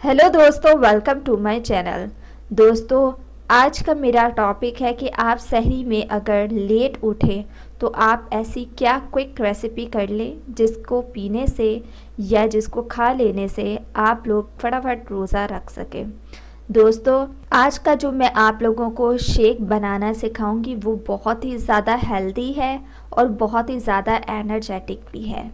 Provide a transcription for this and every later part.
Hello दोस्तों, welcome to my channel. दोस्तों, आज का मेरा टॉपिक है कि आप सहरी में अगर लेट उठें तो आप ऐसी क्या क्विक रेसिपी कर लें जिसको पीने से या जिसको खा लेने से आप लोग फटाफट रोज़ा रख सकें। दोस्तों, आज का जो मैं आप लोगों को शेक बनाना सिखाऊंगी वो बहुत ही ज़्यादा हेल्दी है और बहुत ही ज़्यादा एनर्जेटिक भी है।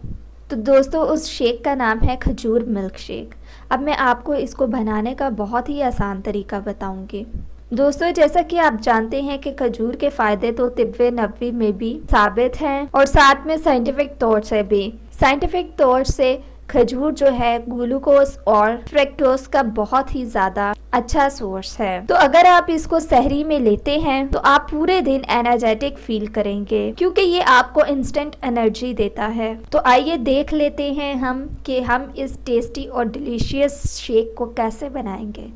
तो दोस्तों, उस शेक का नाम है खजूर मिल्क शेक। अब मैं आपको इसको बनाने का बहुत ही आसान तरीका बताऊंगी। दोस्तों, जैसा कि आप जानते हैं कि खजूर के फ़ायदे तो तिब्बे नबवी में भी साबित हैं और साथ में साइंटिफिक तौर से भी। साइंटिफिक तौर से खजूर जो है ग्लूकोज और फ्रक्टोज का बहुत ही ज़्यादा अच्छा सोर्स है। तो अगर आप इसको सहरी में लेते हैं तो आप पूरे दिन एनर्जेटिक फील करेंगे क्योंकि ये आपको इंस्टेंट एनर्जी देता है। तो आइए देख लेते हैं हम कि हम इस टेस्टी और डिलीशियस शेक को कैसे बनाएंगे।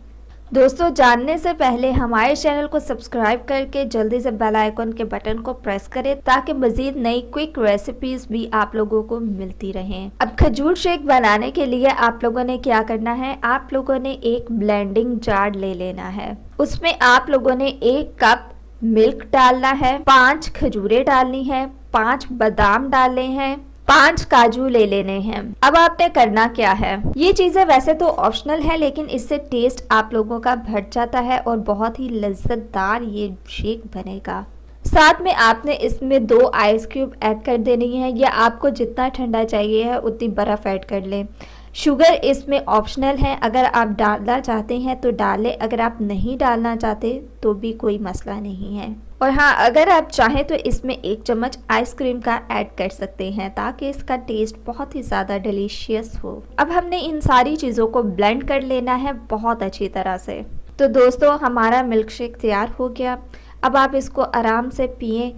दोस्तों, जानने से पहले हमारे चैनल को सब्सक्राइब करके जल्दी से बेल आइकन के बटन को प्रेस करें ताकि मज़ीद नई क्विक रेसिपीज भी आप लोगों को मिलती रहें। अब खजूर शेक बनाने के लिए आप लोगों ने क्या करना है, आप लोगों ने एक ब्लेंडिंग जार ले लेना है। उसमें आप लोगों ने 1 कप मिल्क डालना है, 5 खजूरें डालनी है, 5 बादाम डालने हैं, 5 काजू ले लेने हैं। अब आपने करना क्या है, ये चीज़ें वैसे तो ऑप्शनल है लेकिन इससे टेस्ट आप लोगों का बढ़ जाता है और बहुत ही लज्जतदार ये शेक बनेगा। साथ में आपने इसमें 2 आइस क्यूब ऐड कर देनी है या आपको जितना ठंडा चाहिए है उतनी बर्फ़ ऐड कर लें। शुगर इसमें ऑप्शनल है, अगर आप डालना चाहते हैं तो डालें, अगर आप नहीं डालना चाहते तो भी कोई मसला नहीं है। और हाँ, अगर आप चाहें तो इसमें 1 चम्मच आइसक्रीम का ऐड कर सकते हैं ताकि इसका टेस्ट बहुत ही ज़्यादा डिलीशियस हो। अब हमने इन सारी चीज़ों को ब्लेंड कर लेना है बहुत अच्छी तरह से। तो दोस्तों, हमारा मिल्क शेक तैयार हो गया। अब आप इसको आराम से पिएं।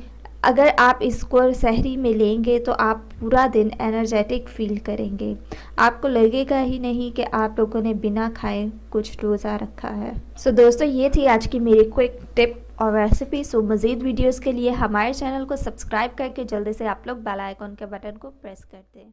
अगर आप इसको सहरी में लेंगे तो आप पूरा दिन एनर्जेटिक फील करेंगे। आपको लगेगा ही नहीं कि आप लोगों ने बिना खाए कुछ रोज़ा रखा है। सो दोस्तों, ये थी आज की मेरी क्विक टिप और रेसिपी। सो मज़ीद वीडियोस के लिए हमारे चैनल को सब्सक्राइब करके जल्दी से आप लोग बेल आइकन के बटन को प्रेस कर दें।